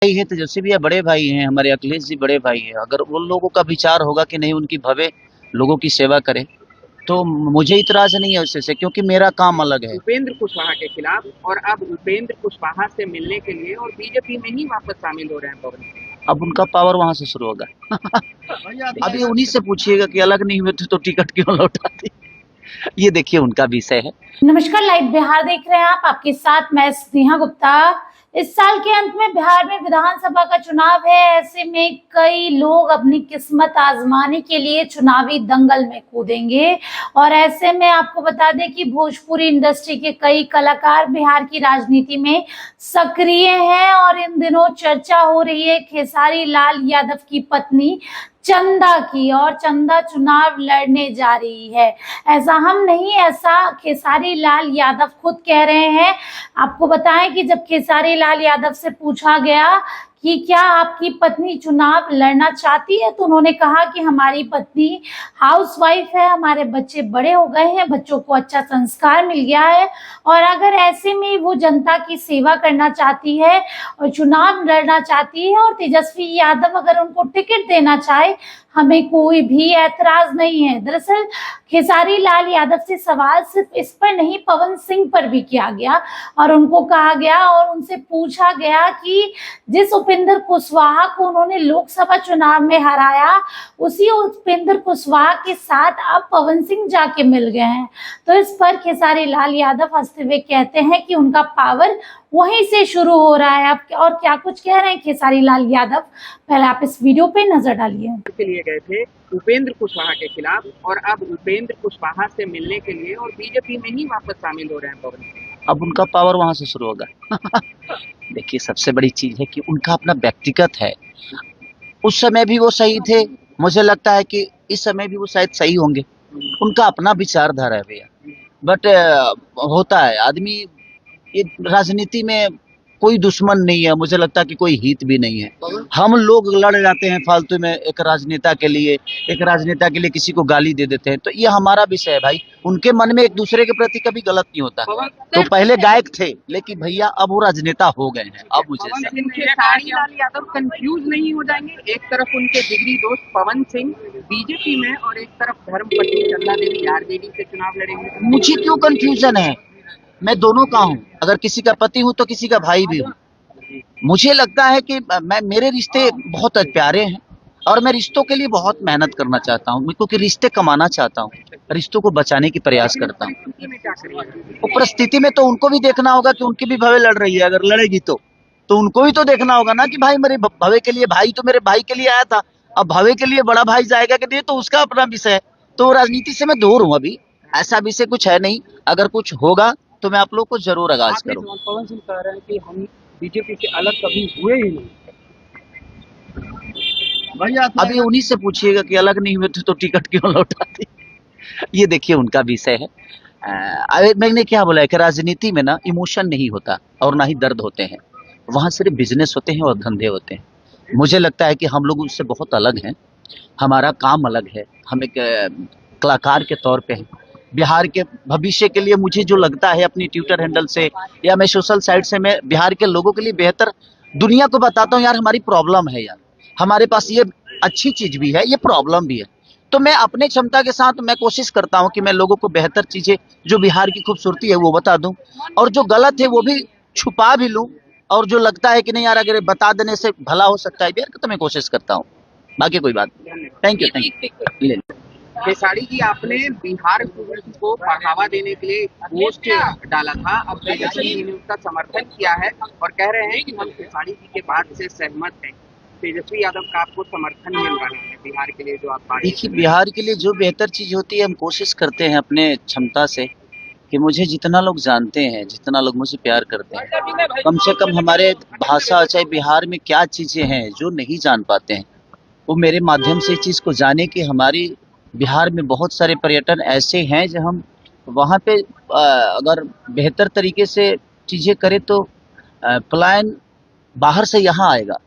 भाई है, तेजस्वी भैया बड़े भाई हैं, हमारे अखिलेश जी बड़े भाई हैं। अगर उन लोगों का विचार होगा कि नहीं उनकी भवे लोगों की सेवा करे तो मुझे इतराज नहीं है उससे क्योंकि मेरा काम अलग है। उपेंद्र कुशवाहा के खिलाफ और अब उपेंद्र कुशवाहा से मिलने के लिए और बीजेपी में ही वापस शामिल हो रहे हैं पवन। अब उनका पावर वहां से शुरू होगा। अभी उन्हीं से पूछिएगा कि अलग नहीं हुए थे तो टिकट क्यों लौटाते। ये देखिए उनका विषय है। नमस्कार, लाइव बिहार देख रहे हैं आप। आपके साथ मैं स्नेहा गुप्ता। इस साल के अंत में बिहार में विधानसभा का चुनाव है। ऐसे में कई लोग अपनी किस्मत आजमाने के लिए चुनावी दंगल में कूदेंगे और ऐसे में आपको बता दें कि भोजपुरी इंडस्ट्री के कई कलाकार बिहार की राजनीति में सक्रिय हैं और इन दिनों चर्चा हो रही है खेसारी लाल यादव की पत्नी चंदा की, और चंदा चुनाव लड़ने जा रही है। ऐसा हम नहीं, ऐसा खेसारी लाल यादव खुद कह रहे हैं। आपको बताएं कि जब खेसारी लाल यादव से पूछा गया कि क्या आपकी पत्नी चुनाव लड़ना चाहती है तो उन्होंने कहा कि हमारी पत्नी हाउसवाइफ है, हमारे बच्चे बड़े हो गए हैं, बच्चों को अच्छा संस्कार मिल गया है और अगर ऐसे में वो जनता की सेवा करना चाहती है और चुनाव लड़ना चाहती है और तेजस्वी यादव अगर उनको टिकट देना चाहे, हमें कोई भी ऐतराज नहीं है। दरअसल खेसारी लाल यादव से सवाल सिर्फ इस पर नहीं, पवन सिंह पर भी किया गया और उनको कहा गया और उनसे पूछा गया कि जिस उपेंद्र कुशवाहा को उन्होंने लोकसभा चुनाव में हराया, उसी उपेंद्र कुशवाहा के साथ अब पवन सिंह जाके मिल गए हैं। तो इस पर खेसारी लाल यादव हंसते हुए कहते हैं कि उनका पावर वहीं से शुरू हो रहा है। अब और क्या कुछ कह रहे हैं खेसारी लाल यादव, पहले आप इस वीडियो पे नजर डालिए। के लिए गए थे उपेंद्र कुशवाहा के खिलाफ और अब उपेंद्र कुशवाहा से मिलने के लिए और बीजेपी में ही वापस शामिल हो रहे हैं पवन। अब उनका पावर वहां से शुरू होगा। देखिए सबसे बड़ी चीज है कि उनका अपना व्यक्तिगत है। उस समय भी वो सही थे, मुझे लगता है कि इस समय भी वो शायद सही होंगे। उनका अपना विचारधारा है भैया। बट होता है आदमी, ये राजनीति में कोई दुश्मन नहीं है, मुझे लगता है कि कोई हित भी नहीं है। हम लोग लड़ जाते हैं फालतू में एक राजनेता के लिए, किसी को गाली दे देते हैं, तो ये हमारा विषय है भाई। उनके मन में एक दूसरे के प्रति कभी गलत नहीं होता। तो पहले गायक थे लेकिन भैया अब वो राजनेता हो गए हैं। अब मुझे खेसारी लाल यादव कंफ्यूज नहीं हो जाएंगे? एक तरफ उनके जिगरी दोस्त पवन सिंह बीजेपी में और एक तरफ धर्मपत्नी चंदा देवी आरजेडी से चुनाव लड़ेंगे। मुझे क्यों कंफ्यूजन है? मैं दोनों का हूँ, अगर किसी का पति हूँ तो किसी का भाई भी हूँ। मुझे लगता है कि मेरे रिश्ते बहुत प्यारे हैं और मैं रिश्तों के लिए बहुत मेहनत करना चाहता हूँ, क्योंकि रिश्ते कमाना चाहता हूँ, रिश्तों को बचाने की प्रयास करता हूँ। तो परिस्थिति में तो उनको भी देखना होगा कि उनकी भी भवे लड़ रही है। अगर लड़ेगी तो उनको भी तो देखना होगा ना कि भाई मेरे भवे के लिए, भाई तो मेरे भाई के लिए आया था, अब भवे के लिए बड़ा भाई जाएगा कि नहीं, तो उसका अपना विषय है। तो राजनीति से मैं दूर हूँ, अभी ऐसा विषय कुछ है नहीं। अगर कुछ होगा तो मैं आप लोग को जरूर आगाज करूँ। पवन सिंह कह रहे हैं कि हम बीजेपी से अलग कभी हुए ही नहीं। अभी उन्हीं से पूछिएगा कि अलग नहीं हुए थे तो टिकट क्यों लौटाते। ये देखिए उनका विषय है। मैंने क्या बोला है कि राजनीति में ना इमोशन नहीं होता और ना ही दर्द होते हैं, वहां सिर्फ बिजनेस होते हैं और धंधे होते हैं। मुझे लगता है कि हम लोग उससे बहुत अलग हैं, हमारा काम अलग है। हम एक कलाकार के तौर पे हैं। बिहार के भविष्य के लिए मुझे जो लगता है अपनी ट्विटर हैंडल से या मैं सोशल साइट से, मैं बिहार के लोगों के लिए बेहतर दुनिया को बताता हूँ। यार हमारी प्रॉब्लम है, यार हमारे पास ये अच्छी चीज भी है, ये प्रॉब्लम भी है। तो मैं अपने क्षमता के साथ मैं कोशिश करता हूँ कि मैं लोगों को बेहतर चीजें जो बिहार की खूबसूरती है वो बता दूं, और जो गलत है वो भी छुपा भी लूं, और जो लगता है कि नहीं यार अगर बता देने से भला हो सकता है बिहार का, तो मैं कोशिश करता हूँ। बाकी कोई बात नहीं। Thank you. खेसारी जी, आपने बिहार को बढ़ावा देने के लिए पोस्ट डाला था, अब तेजस्वी जी ने उसका समर्थन किया है और कह रहे हैं कि हम खेसारी जी के बात से सहमत हैं। तेजस्वी यादव का आपको समर्थन मिल रहा है बिहार के लिए जो आप बात। देखिए बिहार के लिए जो बेहतर चीज होती है हम कोशिश करते हैं अपने क्षमता से, कि मुझे जितना लोग जानते हैं, जितना लोग मुझे प्यार करते हैं, कम से कम हमारे भाषा चाहे बिहार में क्या चीजें हैं जो नहीं जान पाते हैं, वो मेरे माध्यम से इस चीज को जाने कि हमारी बिहार में बहुत सारे पर्यटन ऐसे हैं जो हम वहाँ पे अगर बेहतर तरीके से चीजें करें तो पलायन बाहर से यहाँ आएगा,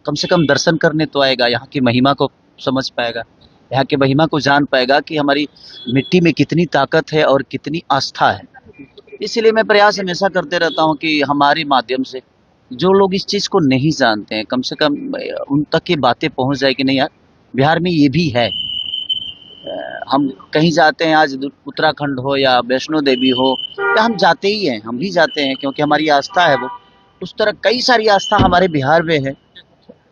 कम से कम दर्शन करने तो आएगा, यहाँ की महिमा को समझ पाएगा, यहाँ की महिमा को जान पाएगा कि हमारी मिट्टी में कितनी ताकत है और कितनी आस्था है। इसलिए मैं प्रयास हमेशा करते रहता हूँ कि हमारे माध्यम से जो लोग इस चीज़ को नहीं जानते हैं, कम से कम उन तक ये बातें पहुँच जाए कि नहीं यार, बिहार में ये भी है। हम कहीं जाते हैं, आज उत्तराखंड हो या वैष्णो देवी हो, या हम जाते ही हैं, हम भी जाते हैं क्योंकि हमारी आस्था है वो। उस तरह कई सारी आस्था हमारे बिहार में है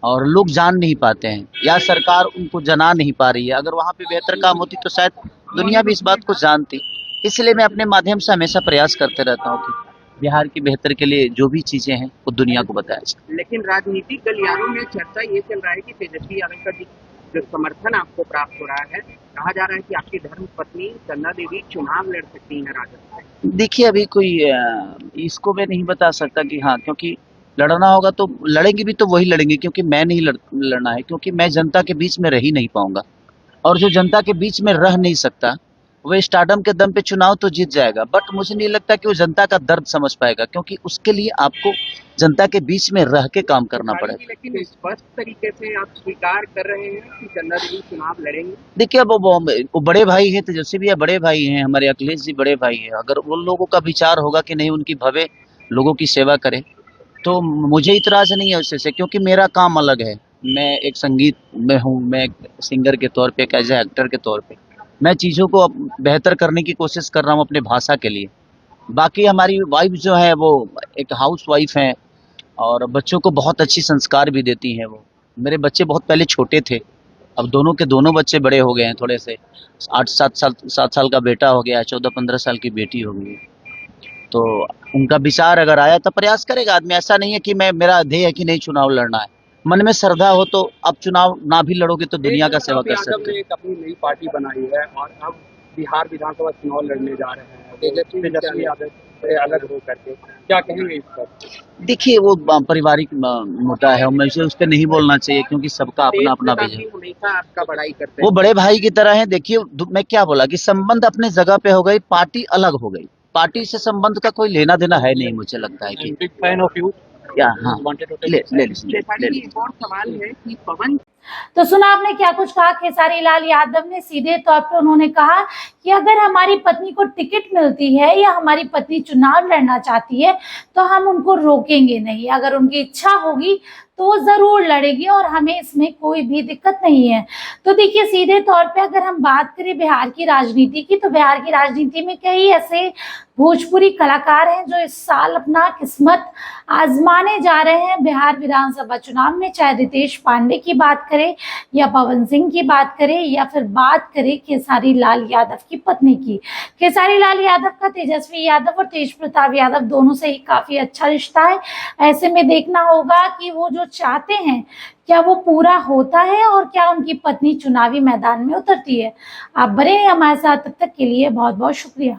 और लोग जान नहीं पाते हैं या सरकार उनको जना नहीं पा रही है। अगर वहाँ पे बेहतर काम होती तो शायद दुनिया भी इस बात को जानती। इसलिए मैं अपने माध्यम से हमेशा प्रयास करते रहता हूँ कि बिहार की बेहतर के लिए जो भी चीज़ें हैं वो दुनिया को बताया जाए। लेकिन राजनीतिक गलियारों में चर्चा ये चल रहा है कि तेजस्वी यादव का जो समर्थन आपको प्राप्त हो रहा है, कहा जा रहा है कि आपकी धर्म पत्नी चंदा देवी चुनाव लड़ सकती है राजद से। देखिए अभी कोई इसको मैं नहीं बता सकता कि हाँ, क्योंकि लड़ना होगा तो लड़ेंगे भी तो वही लड़ेंगे, क्योंकि मैं नहीं लड़ना है, क्योंकि मैं जनता के बीच में रह ही नहीं पाऊंगा। और जो जनता के बीच में रह नहीं सकता वो स्टारडम के दम पे चुनाव तो जीत जाएगा, बट मुझे नहीं लगता कि वो जनता का दर्द समझ पाएगा, क्योंकि उसके लिए आपको जनता के बीच में रह के काम करना पड़ेगा। लेकिन स्पष्ट तरीके से आप स्वीकार कर रहे हैं कि चंदा देवी चुनाव लड़ेंगे। देखिए अब वो बड़े भाई हैं, तेजस्वी भैया बड़े भाई हैं, हमारे अखिलेश जी बड़े भाई हैं। अगर उन लोगों का विचार होगा कि नहीं उनकी भवे लोगों की सेवा करें तो मुझे इतराज नहीं है उससे से, क्योंकि मेरा काम अलग है। मैं एक संगीत में हूँ, मैं एक सिंगर के तौर पे, एक एज ए एक्टर के तौर पे मैं चीज़ों को अब बेहतर करने की कोशिश कर रहा हूँ अपने भाषा के लिए। बाकी हमारी वाइफ जो है वो एक हाउस वाइफ हैं और बच्चों को बहुत अच्छी संस्कार भी देती हैं वो। मेरे बच्चे बहुत पहले छोटे थे, अब दोनों के दोनों बच्चे बड़े हो गए हैं थोड़े से। 7 साल का बेटा हो गया है, 14-15 साल की बेटी हो गई है। तो उनका विचार अगर आया तो प्रयास करेगा आदमी। ऐसा नहीं है कि मेरा ध्येय है कि नहीं चुनाव लड़ना है। मन में श्रद्धा हो तो अब चुनाव ना भी लड़ोगे तो दुनिया का सेवा कर सकते हो। एक अपनी नई पार्टी बनाई है और अब बिहार विधानसभा चुनाव लड़ने जा रहे हैं तेजस्वी यादव से अलग हो करके, क्या कहेंगे इस पर? देखिए वो पारिवारिक मुद्दा है, मुझे उस पर नहीं बोलना चाहिए क्योंकि सबका अपना अपना विजन। हमेशा आपका बड़ाई करते वो बड़े भाई की तरह है। देखिए मैं क्या बोला कि संबंध अपने जगह पे हो गई, पार्टी अलग हो गई। पार्टी से संबंध का कोई लेना देना है नहीं, मुझे लगता है कि बिग फैन ऑफ यू। या हाँ ले एक और सवाल है कि पवन तो सुना आपने क्या कुछ कहा खेसारी लाल यादव ने। सीधे तौर पे उन्होंने कहा कि अगर हमारी पत्नी को टिकट मिलती है या हमारी पत्नी चुनाव लड़ना चाहती है तो हम उनको रोकेंगे नहीं। अगर उनकी इच्छा होगी तो वो जरूर लड़ेगी और हमें इसमें कोई भी दिक्कत नहीं है। तो देखिए सीधे तौर पे अगर हम बात करें बिहार की राजनीति की, तो बिहार की राजनीति में कई ऐसे भोजपुरी कलाकार हैं जो इस साल अपना किस्मत आजमाने जा रहे हैं बिहार विधानसभा चुनाव में। चाहे रितेश पांडे की बात करें या पवन सिंह की बात करें या फिर बात करें खेसारी लाल यादव की पत्नी की। खेसारी लाल यादव का तेजस्वी यादव और तेज प्रताप यादव दोनों से ही काफी अच्छा रिश्ता है। ऐसे में देखना होगा कि वो जो चाहते हैं क्या वो पूरा होता है और क्या उनकी पत्नी चुनावी मैदान में उतरती है। आप बने रहिए हमारे साथ, तब तक के लिए बहुत बहुत शुक्रिया।